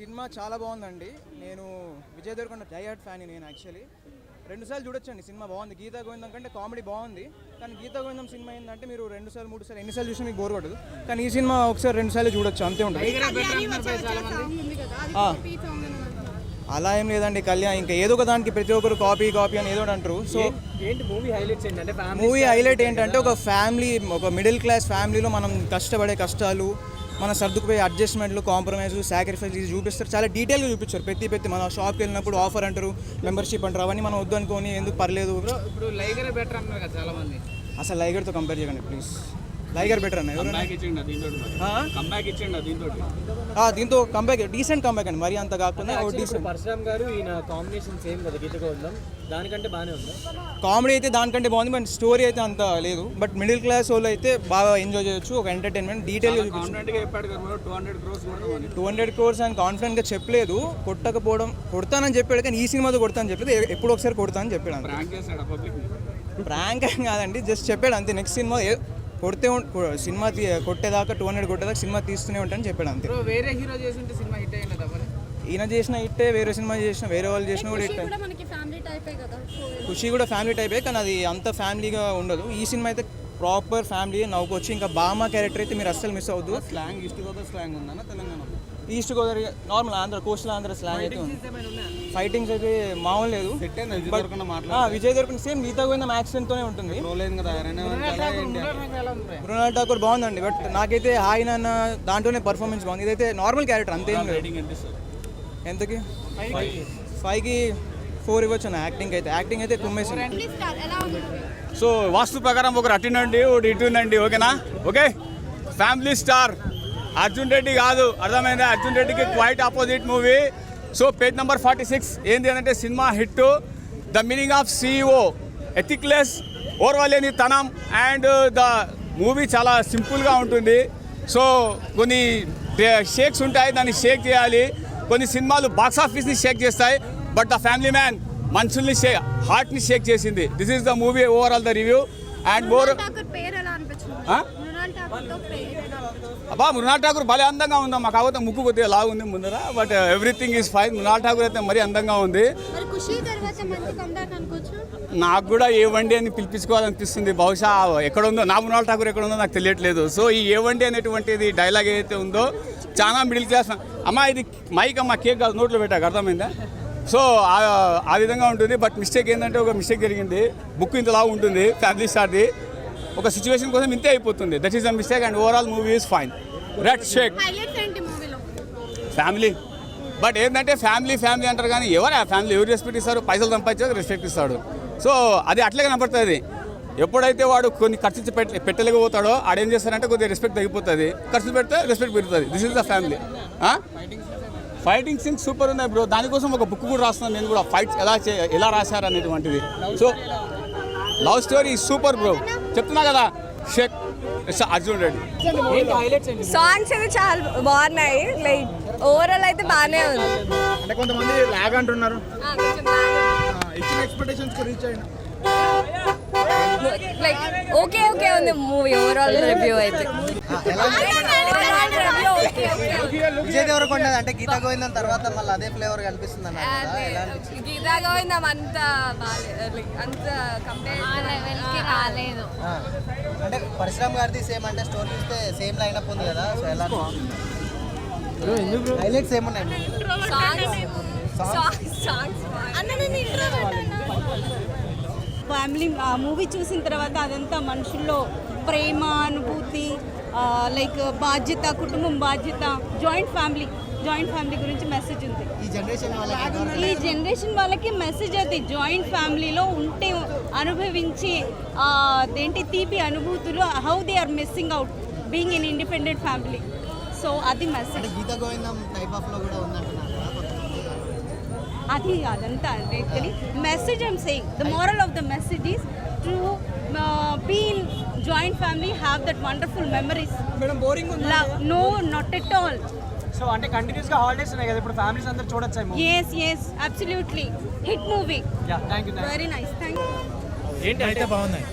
Cinema చాలా బాగుందండి. నేను Vijay Deverakonda die hard fan. నేను యాక్చువల్లీ 2 సార్లు చూడొచ్చండి. సినిమా బాగుంది. గీతా గోవిందం కంటే కామెడీ బాగుంది. కానీ గీతా గోవిందం సినిమా ఏంటంటే మీరు 2 సార్లు 3 సార్లు ఎన్నిసార్లు చూసినా మీకు బోర్ కొట్టదు. కానీ ఈ సినిమా ఒకసారి 2 సార్లు చూడొచ్చు, అంతే ఉంటుంది. అలా ఏం లేదండి. కళ్యాణ్ ఇంకా ఏదో ఒక దానికి ప్రతి ఒక్కరు కాపీ అని ఏదో అంటారు. సో మూవీ హైలైట్ ఏంటంటే ఒక ఫ్యామిలీ, ఒక మిడిల్ క్లాస్ ఫ్యామిలీలో మనం కష్టపడే కష్టాలు, మన సర్దుకుపోయే అడ్జస్ట్మెంట్లు, కాంప్రమైజ్, సాక్రిఫైస్ ఇది చూపిస్తారు. చాలా డీటెయిల్గా చూపించారు. ప్రతి మన షాప్కి వెళ్ళినప్పుడు ఆఫర్ అంటారు, మెంబర్షిప్ అంటారు. అవన్నీ మనం వద్దు అనుకోని ఎందుకు పర్లేదు. ఇప్పుడు లైగర్ బెటర్ అంటారు కదా చాలా మంది. అసలు లైగర్తో కంపేర్ చేయకండి ప్లీజ్. లైగర్ బెటర్ అన్న. దీంతో కంబ్యాక్ డీసెంట్ కంబ్యాక్ అండి. మరీ అంత కాకుండా పరశురామ్ గారు ఈయన కాంబినేషన్ సేమ్ కదా గీత గోవిందం, దానికంటే బాగానే ఉంది. కామెడీ అయితే దానికంటే బాగుంది, బట్ స్టోరీ అయితే అంత లేదు. బట్ మిడిల్ క్లాస్ వాళ్ళు అయితే బాగా ఎంజాయ్ చేయొచ్చు. ఒక ఎంటర్టైన్మెంట్ డీటెయిల్గా చూపించారు. 200 crores అని కాన్ఫిడెంట్గా చెప్పలేదు. కొడతానని చెప్పాడు, కానీ ఈ సినిమాతో కొడతానని చెప్పలేదు. ఎప్పుడు ఒకసారి కొడతానని చెప్పాడు. ప్రాంక్ కాదండి, జస్ట్ చెప్పాడు అంతే. నెక్స్ట్ సినిమా సినిమా కొట్టేదాకా 200 కొట్టేదాకా సినిమా తీస్తూనే ఉంటానని చెప్పాడు అంతే. వేరే హీరో చేస్తుంటే సినిమా హిట్ అయ్యింది కదా. ఈయన చేసిన హిట్టే, వేరే సినిమా చేసిన, వేరే వాళ్ళు చేసిన కూడా హిట్. ఖుషి కూడా ఫ్యామిలీ టైపే, కానీ అది అంత ఫ్యామిలీగా ఉండదు. ఈ సినిమా అయితే ప్రాపర్ ఫ్యామిలీ నవ్వుకోవచ్చు. ఇంకా బామా క్యారెక్టర్ అయితే మీరు అస్సలు మిస్ అవ్వద్దు. స్లాంగ్ ఈస్ట్ గోదావరి స్లాంగ్ ఉందన్న Telangana. East Godavari normal Andhra, coastal Andhra slang అయితే ఉంది. ఫైటింగ్స్ అయితే మామూలు లేదు. విజయ్ దేవరకొండ సేమ్ గీతా గోవిందం యాక్షన్ తోనే ఉంటుంది. మృణాల్ ఠాకూర్ బాగుందండి, బట్ నాకైతే హాయ్ నాన్న దాంట్లోనే పర్ఫార్మెన్స్ బాగుంది. ఇదైతే నార్మల్ క్యారెక్టర్ అంతే. ఎంతకి 5కి 4 ఇవ్వచ్చు అన్న. యాక్టింగ్ అయితే కుమ్మేసింది. సో వాస్తు ప్రకారం ఒకరు అటెండండి, ఒకటి ఇటుండండి. ఓకేనా? Okay, family star Arjun Reddy కాదు, అర్థమైందా? అర్జున్ రెడ్డికి quite opposite movie. So page number 46 ఏంటి అంటే cinema hit. The meaning of CEO ఎథిక్లెస్, ఓర్వలేని తనం. అండ్ ద మూవీ చాలా సింపుల్గా ఉంటుంది. సో కొన్ని షేక్స్ ఉంటాయి, దాన్ని షేక్ చేయాలి. కొన్ని సినిమాలు బాక్స్ ఆఫీస్ని షేక్ చేస్తాయి, బట్ ద ఫ్యామిలీ మ్యాన్ మనుషుల్ని హార్ట్ని షేక్ చేసింది. This is the movie overall the review. And more అబ్బా మృణాల్ ఠాకూర్ భలే అందంగా ఉందమ్మా. కాకపోతే ముక్కు కొద్దిగా లాగుంది ముందర, but everything is fine. Mrunal Thakur అయితే మరీ అందంగా ఉంది. నాకు కూడా ఏ వండి అని పిలిపించుకోవాలనిపిస్తుంది. బహుశా ఎక్కడుందో నా మృణాల్ ఠాకూర్ ఎక్కడుందో నాకు తెలియట్లేదు. సో ఈ ఏ వండి అనేటువంటిది డైలాగ్ ఏదైతే ఉందో చాలా మిడిల్ క్లాస్. అమ్మా ఇది మైక్ అమ్మా, కేక్ కాదు నోట్లో పెట్టాక, అర్థమైందా? సో ఆ విధంగా ఉంటుంది. బట్ మిస్టేక్ ఏంటంటే ఒక మిస్టేక్ జరిగింది. బుక్ ఇంతలా ఉంటుంది ఫ్యామిలీ స్టార్ది. ఒక సిచ్యువేషన్ కోసం ఇంతే అయిపోతుంది. That is the mistake. And overall movie is fine. రెడ్ షేక్ ఫ్యామిలీ. బట్ ఏంటంటే ఫ్యామిలీ అంటారు, కానీ ఎవరు ఆ ఫ్యామిలీ ఎవరు రెస్పెక్ట్ ఇస్తారు? పైసలు సంపాదించాక రెస్పెక్ట్ ఇస్తాడు. సో అది అట్లే కనపడుతుంది. ఎప్పుడైతే వాడు కొన్ని ఖర్చు పెట్టలేకపోతాడో ఆడేం చేస్తారంటే కొద్దిగా రెస్పెక్ట్ తగ్గిపోతుంది. ఖర్చు పెడితే రెస్పెక్ట్ పెరుగుతుంది. This is the family. Fighting scenes super ఉన్నాయి బ్రో. దానికోసం ఒక బుక్ కూడా రాస్తున్నాను నేను కూడా, ఫైట్స్ ఎలా రాశారు అనేటువంటిది. So love story super bro. చెప్తున్నా కదా, షేక్ అర్జున్ రెడ్డి. సాంగ్స్ అయితే చాలా బాగున్నాయి. లైక్ ఓవరాల్ అయితే బాగానే ఉంది. అంటే కొంతమంది లాగ్ అంటున్నారు. ఇచ్చిన ఎక్స్పెక్టేషన్స్ కు రీచ్ అయినా లైక్ ఓకే ఉంది మూవీ. ఓవరాల్ రివ్యూ అయితే విజయ్ దేవరకొండ అంటే గీతా గోవిందం తర్వాత మళ్ళీ అదే ఫ్లేవర్ కనిపిస్తుంది అన్న. గీతా గోవిందం అంత అంత కంపేర్ రాలేదు. అంటే పరశురామ్ గారిది సేమ్, అంటే స్టోరీ చూస్తే సేమ్ లైన్ అప్ ఉంది కదా. సో ఎలా హైలైట్స్ ఏమున్నాయి? ఫ్యామిలీ మూవీ చూసిన తర్వాత అదంతా మనుషుల్లో ప్రేమ, అనుభూతి, లైక్ బాధ్యత, కుటుంబం బాధ్యత, జాయింట్ ఫ్యామిలీ గురించి మెసేజ్ ఉంది. ఈ జనరేషన్ వాళ్ళకి మెసేజ్ అది. జాయింట్ ఫ్యామిలీలో ఉంటే అనుభవించి ఏంటి తీపి అనుభూతులు, how they are missing out being in independent family. So అది message. Geetha Govindam type of లో కూడా ఉందంటున్నారు. అది అదంతా message I'm saying. The moral of the message is to be in joint family, have that wonderful memories. No, not at all. So అంటే continuous గా holidays ఉన్నాయి కదా, ఇప్పుడు ఫ్యామిలీస్ అందరూ చూడొచ్చు. yes absolutely hit movie. Thank you. Very nice, thank you. ఏంటి అయితే బాగున్నాయి.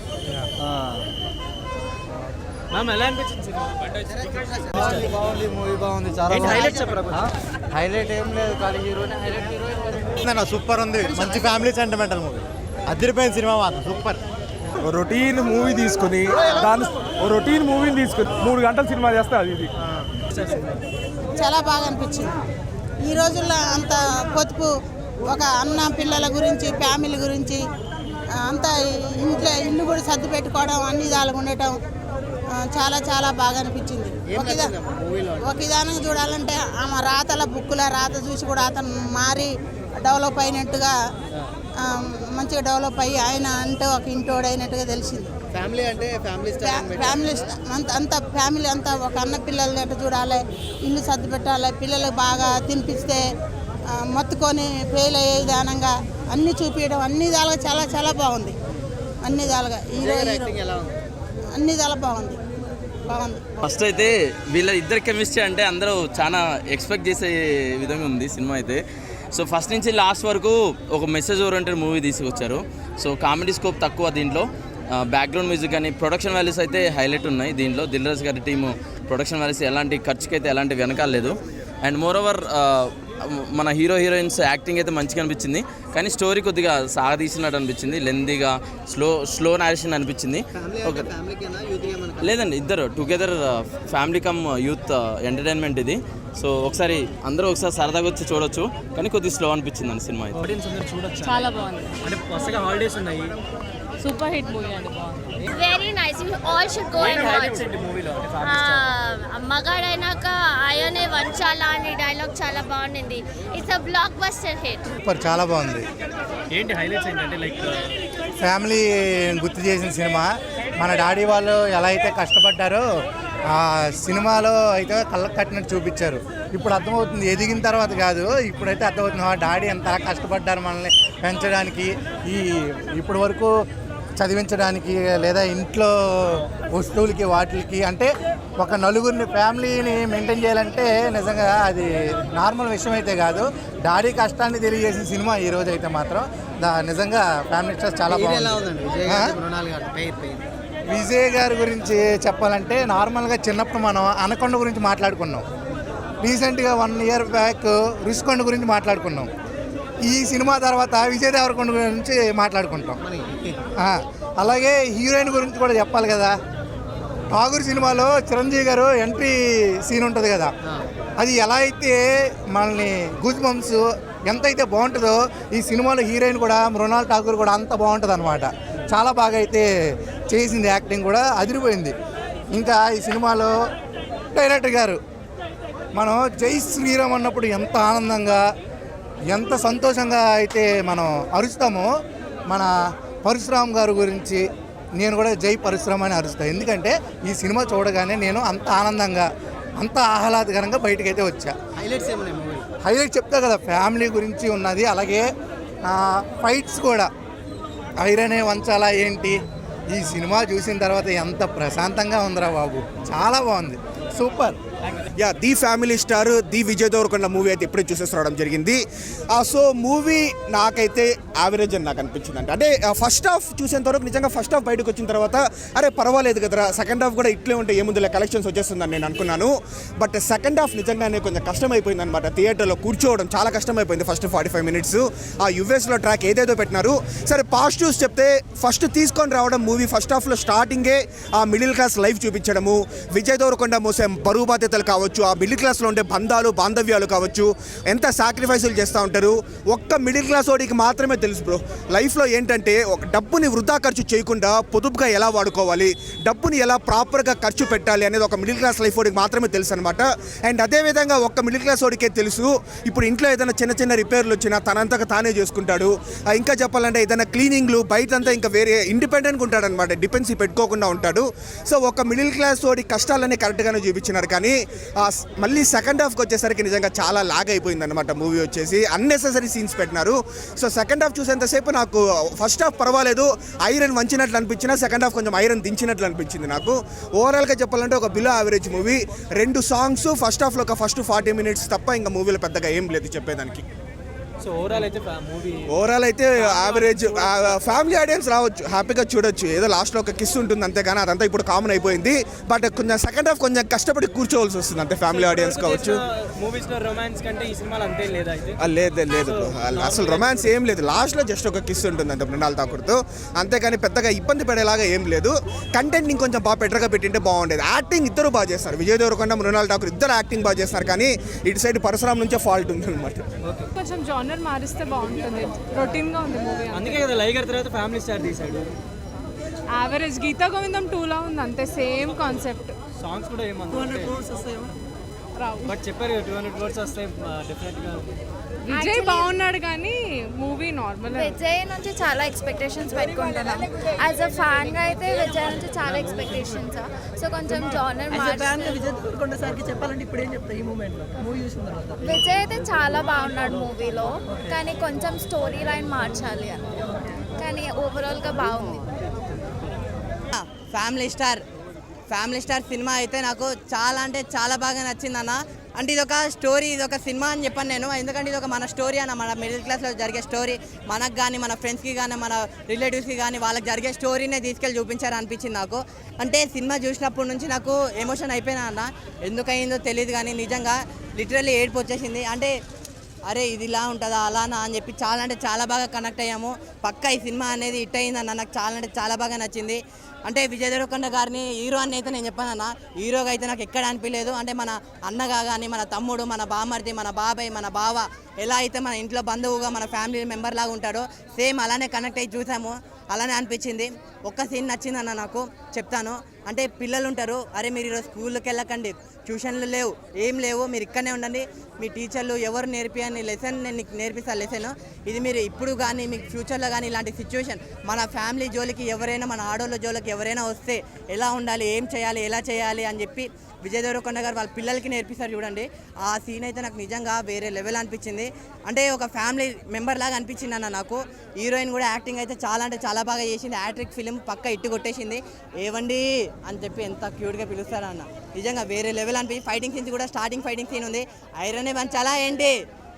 మ్యామ్ ఎలా అనిపించింది సినిమా? బాగుంది మూవీ బాగుంది చాలా ఏంటి హైలైట్స్ చెప్పరా కొంచెం? హైలైట్ ఏం లేదు కానీ హీరోయిన్ సూపర్ ఉంది, మంచి ఫ్యామిలీ సెంటిమెంటల్ మూవీ, అదిరిపోయిన సినిమా మాత్రం సూపర్. రొటీన్ మూవీ తీసుకుని రొటీన్ మూవీని తీసుకుని 3 గంటల సినిమా చేస్తే అది ఇది చాలా బాగా అనిపించింది. ఈ రోజుల్లో అంత పొదుపు ఒక అన్న పిల్లల గురించి ఫ్యామిలీ గురించి అంత ఇల్లు కూడా సర్ది పెట్టుకోవడం అన్ని విధాలుగా ఉండటం చాలా చాలా బాగా అనిపించింది. ఒక విధానంగా చూడాలంటే ఆమె రాతల బుక్కుల రాత చూసి కూడా అతను మారి డెవలప్ అయినట్టుగా మంచిగా డెవలప్ అయ్యి ఆయన అంటే ఒక ఇంటోడు అయినట్టుగా తెలిసింది. ఫ్యామిలీ అంటే ఫ్యామిలీ అంత ఫ్యామిలీ అంతా ఒక అన్న పిల్లల్ని ఎట్లా చూడాలి, ఇల్లు సర్ది పెట్టాలి, పిల్లలకు బాగా తినిపిస్తే మొత్తుకొని ఫెయిల్ అయ్యే విధానంగా అన్నీ చూపించడం అన్ని విధాలుగా చాలా చాలా బాగుంది. అన్ని విధాలుగా అన్ని విధాలుగా బాగుంది. ఫస్ట్ అయితే వీళ్ళ ఇద్దరు కెమిస్ట్రీ అంటే అందరూ చాలా ఎక్స్పెక్ట్ చేసే విధంగా ఉంది సినిమా అయితే. సో ఫస్ట్ నుంచి లాస్ట్ వరకు ఒక మెసేజ్ ఓరియంటెడ్ మూవీ తీసుకొచ్చారు. సో కామెడీ స్కోప్ తక్కువ దీంట్లో, బ్యాక్గ్రౌండ్ మ్యూజిక్ కానీ ప్రొడక్షన్ వాల్యూస్ అయితే హైలైట్ ఉన్నాయి దీంట్లో. దిల్ రాజు గారి టీము ప్రొడక్షన్ వాల్యూస్ ఎలాంటి ఖర్చుకి అయితే ఎలాంటి వెనకాలేదు. అండ్ మోర్ ఓవర్ మన హీరోయిన్స్ యాక్టింగ్ అయితే మంచిగా అనిపించింది, కానీ స్టోరీ కొద్దిగా సాగదీసినట్టు అనిపించింది. లెందీగా స్లో నారేషన్ అనిపించింది. ఓకే లేదండి, ఇద్దరు together family come youth entertainment ఇది. సో ఒకసారి అందరూ ఒకసారి సరదాగా వచ్చి చూడొచ్చు, కానీ కొద్దిగా స్లో అనిపించింది అండి సినిమా అయితే. ఆడియన్స్ అందరూ చూడొచ్చు. చాలా బాగుంది. అంటే వరుసగా హాలిడేస్ ఉన్నాయి. సూపర్ హిట్ మూవీ అండి, బాగుంది. Very nice, you all should go and watch. మూవీలో మగాడైనాక ఆయనే వంచాలా అనే డైలాగ్ చాలా బాగుంది. It's a block buster hit. Super, చాలా బాగుంది. ఏంటి హైలైట్స్ ఏంటంటే లైక్ ఫ్యామిలీ గుర్తు చేసిన సినిమా. మన డాడీ వాళ్ళు ఎలా అయితే కష్టపడ్డారో ఆ సినిమాలో అయితే కళ్ళకు కట్టినట్టు చూపించారు. ఇప్పుడు అర్థమవుతుంది, ఎదిగిన తర్వాత కాదు, ఇప్పుడైతే అర్థమవుతుంది మా డాడీ ఎంత కష్టపడ్డారు మనల్ని పెంచడానికి, ఇప్పటి వరకు చదివించడానికి, లేదా ఇంట్లో వస్తువులకి వాటికి. అంటే ఒక నలుగురిని ఫ్యామిలీని మెయింటైన్ చేయాలంటే నిజంగా అది నార్మల్ విషయం అయితే కాదు. డాడీ కష్టాన్ని తెలియజేసిన సినిమా ఈ రోజు అయితే మాత్రం నిజంగా ఫ్యామిలీ స్టార్ చాలా బాగుంది. విజయ్ గారి గురించి చెప్పాలంటే నార్మల్గా చిన్నప్పుడు మనం అనకొండ గురించి మాట్లాడుకున్నాం, రీసెంట్గా 1 year బ్యాక్ రుషికొండ గురించి మాట్లాడుకున్నాం. ఈ సినిమా తర్వాత విజయ్ దేవరకొండ గురించి మాట్లాడుకుంటాం. అలాగే హీరోయిన్ గురించి కూడా చెప్పాలి కదా. ఠాగూర్ సినిమాలో చిరంజీవి గారు ఎంట్రీ సీన్ ఉంటుంది కదా, అది ఎలా అయితే మనల్ని గూస్ బంప్స్ ఎంతైతే బాగుంటుందో ఈ సినిమాలో హీరోయిన్ కూడా మృణాల్ ఠాగూర్ కూడా అంత బాగుంటుంది అనమాట. చాలా బాగా అయితే చేసింది, యాక్టింగ్ కూడా అదిరిపోయింది. ఇంకా ఈ సినిమాలో డైరెక్టర్ గారు మనం జై శ్రీరామ్ అన్నప్పుడు ఎంత ఆనందంగా ఎంత సంతోషంగా అయితే మనం అరుస్తామో, మన పరశురామ్ గారు గురించి నేను కూడా జై పరశురామ్ అని అరుస్తాను. ఎందుకంటే ఈ సినిమా చూడగానే నేను అంత ఆనందంగా అంత ఆహ్లాదకరంగా బయటకైతే వచ్చా. Highlights ఏమన్నాయి movie? హైలైట్ చెప్తా కదా, ఫ్యామిలీ గురించి ఉన్నది. అలాగే ఫైట్స్ కూడా ఐరనే వంచాలా ఏంటి, ఈ సినిమా చూసిన తర్వాత ఎంత ప్రశాంతంగా ఉందిరా బాబు, చాలా బాగుంది, super. Yeah, the family star the Vijay Deverakonda movie అయితే ఇప్పుడే చూసేసి రావడం జరిగింది. సో మూవీ నాకైతే యావరేజ్ అని నాకు అనిపించింది. అంటే ఫస్ట్ హాఫ్ చూసేంత వరకు నిజంగా ఫస్ట్ హాఫ్ బయటకు వచ్చిన తర్వాత అరే పర్వాలేదు కదరా, సెకండ్ హాఫ్ కూడా ఇట్లే ఉంటే ఏముందిలే కలెక్షన్స్ వచ్చేస్తుందని నేను అనుకున్నాను. బట్ సెకండ్ హాఫ్ నిజంగానే కొంచెం కష్టమైపోయింది అనమాట. థియేటర్లో కూర్చోవడం చాలా కష్టమైపోయింది. ఫస్ట్ 45 minutes ఆ యుఎస్లో ట్రాక్ ఏదేదో పెట్టినారు. సరే పాజిటివ్స్ చెప్తే ఫస్ట్ తీసుకొని రావడం మూవీ ఫస్ట్ హాఫ్లో స్టార్టింగే ఆ మిడిల్ క్లాస్ లైఫ్ చూపించడము, విజయ్ దేవరకొండ మోసే బరువు బాధ్యతలు కావచ్చు, ఆ మిడిల్ క్లాస్లో ఉండే బంధాలు బాంధవ్యాలు కావచ్చు, ఎంత సాక్రిఫైసులు చేస్తూ ఉంటారు. ఒక్క మిడిల్ క్లాస్ వాడికి మాత్రమే తెలుసు బ్రో లైఫ్లో ఏంటంటే ఒక డబ్బుని వృధా ఖర్చు చేయకుండా పొదుపుగా ఎలా వాడుకోవాలి, డబ్బుని ఎలా ప్రాపర్గా ఖర్చు పెట్టాలి అనేది ఒక మిడిల్ క్లాస్ లైఫ్ వాడికి మాత్రమే తెలుసు అనమాట. అండ్ అదేవిధంగా ఒక్క మిడిల్ క్లాస్ వాడికే తెలుసు ఇప్పుడు ఇంట్లో ఏదైనా చిన్న చిన్న రిపేర్లు వచ్చినా తనంతగా తానే చేసుకుంటాడు. ఇంకా చెప్పాలంటే ఏదైనా క్లీనింగ్లు బయటంతా ఇంకా వేరే ఇండిపెండెంట్గా ఉంటాడనమాట, డిపెండెన్సీ పెట్టుకోకుండా ఉంటాడు. సో ఒక మిడిల్ క్లాస్ వాడి కష్టాలన్నీ కరెక్ట్గానే చూపించినారు. కానీ మళ్ళీ సెకండ్ హాఫ్కి వచ్చేసరికి నిజంగా చాలా లాగ్ అయిపోయింది అనమాట మూవీ వచ్చేసి. అన్నెసెసరీ సీన్స్ పెట్టినారు. సో సెకండ్ హాఫ్ చూసేంతసేపు నాకు ఫస్ట్ హాఫ్ పర్వాలేదు, ఐరన్ వంచినట్లు అనిపించినా సెకండ్ హాఫ్ కొంచెం ఐరన్ దించినట్లు అనిపించింది నాకు. ఓవరాల్గా చెప్పాలంటే ఒక below average movie. 2 songs first హాఫ్లో ఒక ఫస్ట్ 40 minutes తప్ప ఇంకా మూవీలో పెద్దగా ఏం లేదు చెప్పేదానికి. సో ఓవరాల్ అయితే మూవీ ఓవరాల్ అయితే యావరేజ్. ఫ్యామిలీ ఆడియన్స్ రావచ్చు, హ్యాపీగా చూడొచ్చు. ఏదో లాస్ట్లో ఒక కిస్ ఉంటుంది అంతేగాని అదంతా ఇప్పుడు కామన్ అయిపోయింది. బట్ కొంచెం సెకండ్ హాఫ్ కొంచెం కష్టపడి కూర్చోవాల్సి వస్తుంది అంతే. ఫ్యామిలీ ఆడియన్స్ కావచ్చు. మూవీస్లో రొమాన్స్ కంటే ఈ సినిమాలు అంతే లేదా అయితే? లేదు అసలు రొమాన్స్ ఏం లేదు. లాస్ట్లో జస్ట్ ఒక కిస్ ఉంటుంది అంతే మృణాల్ ఠాకూర్తో, అంతేగాని పెద్దగా ఇబ్బంది పడేలాగా ఏం లేదు. కంటెంట్ ఇంకొంచెం బాగా బెటర్గా పెట్టింటే బాగుండేది. యాక్టింగ్ ఇద్దరు బాగా చేస్తారు, విజయ్ దేవరకొండ మృణాల్ ఠాకూర్ ఇద్దరు యాక్టింగ్ బాగా చేస్తారు. కానీ ఇటు సైడ్ పరశురామ్ నుంచే ఫాల్ట్ ఉంది అనమాట. కొంచెం జానర్ మారిస్తే బాగుంటుంది, రొటీన్గా ఉంది మూవీ. అందుకే కదా లైగర్ తర్వాత ఫ్యామిలీ స్టార్ తీసాడు. యావరేజ్ గీతా గోవిందం 2లా ఉంది అంతే, సేమ్ కాన్సెప్ట్. సాంగ్స్ కూడా ఏమన్నా రావు. బట్ చెప్పారు 200 crores వస్తాయి డెఫినెట్గా. విజయ్ బాగున్నాడు కానీ మూవీ నార్మల్. విజయ్ నుంచి చాలా ఎక్స్పెక్టేషన్స్ పెట్టుకుంటున్నాం. యాజ్ అ ఫ్యాన్గా అయితే విజయ్ నుంచి చాలా ఎక్స్పెక్టేషన్స్. సో కొంచెం జానర్ విజయ్ అయితే చాలా బాగున్నాడు మూవీలో, కానీ కొంచెం స్టోరీ లైన్ మార్చాలి అని. కానీ ఓవరాల్గా బాగుంది. ఫ్యామిలీ స్టార్ సినిమా అయితే నాకు చాలా అంటే చాలా బాగా నచ్చిందన్న. అంటే ఇదొక స్టోరీ, ఇదొక సినిమా అని చెప్పాను నేను. ఎందుకంటే ఇదొక మన స్టోరీ అన్న, మన మిడిల్ క్లాస్లో జరిగే స్టోరీ. మనకు కానీ మన ఫ్రెండ్స్కి కానీ మన రిలేటివ్స్కి కానీ వాళ్ళకి జరిగే స్టోరీనే తీసుకెళ్ళి చూపించారు అనిపించింది నాకు. అంటే సినిమా చూసినప్పటి నుంచి నాకు ఎమోషన్ అయిపోయినా అన్న. ఎందుకయిందో తెలియదు కానీ నిజంగా లిటరల్లీ ఏడుపు వచ్చేసింది. అంటే అరే ఇది ఇలా ఉంటుందా అలానా అని చెప్పి చాలా అంటే చాలా బాగా కనెక్ట్ అయ్యాము. పక్కా ఈ సినిమా అనేది హిట్ అయిందన్న. నాకు చాలా అంటే చాలా బాగా నచ్చింది. అంటే విజయ్ దేవరకొండ గారిని హీరో అని అయితే నేను చెప్పానన్న, హీరోగా అయితే నాకు ఎక్కడ అనిపించలేదు. అంటే మన అన్నగా కానీ మన తమ్ముడు, మన బామర్ది, మన బాబాయ్, మన బావ ఎలా అయితే మన ఇంట్లో బంధువుగా మన ఫ్యామిలీ మెంబర్ లాగా ఉంటాడో సేమ్ అలానే కనెక్ట్ అయ్యి చూసాము, అలానే అనిపించింది. ఒక్క సీన్ నచ్చిందన్న నాకు, చెప్తాను. అంటే పిల్లలు ఉంటారు, అరే మీరు ఈరోజు స్కూల్కి వెళ్ళకండి, ట్యూషన్లు లేవు, ఏం లేవు, మీరు ఇక్కడనే ఉండండి, మీ టీచర్లు ఎవరు నేర్పియని లెసన్ నేను నీకు నేర్పిస్తాను లెసన్. ఇది మీరు ఇప్పుడు కానీ మీకు ఫ్యూచర్లో కానీ ఇలాంటి సిచ్యువేషన్ మన ఫ్యామిలీ జోలికి ఎవరైనా, మన ఆడోళ్ళ జోలికి ఎవరైనా వస్తే ఎలా ఉండాలి, ఏం చేయాలి, ఎలా చేయాలి అని చెప్పి విజయ్ దేవరకొండ గారు వాళ్ళ పిల్లలకి నేర్పిస్తారు చూడండి. ఆ సీన్ అయితే నాకు నిజంగా వేరే లెవెల్ అనిపించింది. అంటే ఒక ఫ్యామిలీ మెంబర్ లాగా అనిపించింది అన్న నాకు. హీరోయిన్ కూడా యాక్టింగ్ అయితే చాలా అంటే చాలా బాగా చేసింది. హ్యాట్రిక్ ఫిలిం పక్క ఇట్టు కొట్టేసింది. ఏవండి అని చెప్పి ఎంత క్యూట్గా పిలుస్తారా అన్న, నిజంగా వేరే లెవెల్ అనిపించి. ఫైటింగ్ సీన్స్ కూడా స్టార్టింగ్ ఫైటింగ్ సీన్ ఉంది, ఐరనే మంచాలా ఏంటి,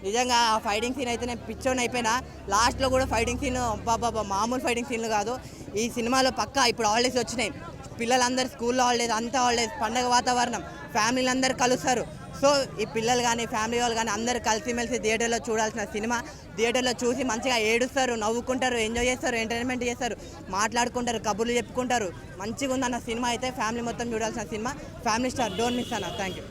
నిజంగా ఆ ఫైటింగ్ సీన్ అయితే నేను పిచ్చోని అయిపోయినా. లాస్ట్లో కూడా ఫైటింగ్ సీన్ బాబా మామూలు ఫైటింగ్ సీన్లు కాదు. ఈ సినిమాలో పక్కా ఇప్పుడు హాలిడేస్ వచ్చినాయి, పిల్లలందరూ స్కూల్లో హాలిడేస్, అంతా హాలిడేస్, పండగ వాతావరణం, ఫ్యామిలీలు అందరూ కలుస్తారు. సో ఈ పిల్లలు కానీ ఫ్యామిలీ వాళ్ళు కానీ అందరూ కలిసిమెలిసి థియేటర్లో చూడాల్సిన సినిమా. థియేటర్లో చూసి మంచిగా ఏడుస్తారు, నవ్వుకుంటారు, ఎంజాయ్ చేస్తారు, ఎంటర్టైన్మెంట్ చేస్తారు, మాట్లాడుకుంటారు, కబుర్లు చెప్పుకుంటారు. మంచిగా ఉందన్న సినిమా అయితే, ఫ్యామిలీ మొత్తం చూడాల్సిన సినిమా. ఫ్యామిలీ స్టార్, డోంట్ మిస్ అన్న. Thank you.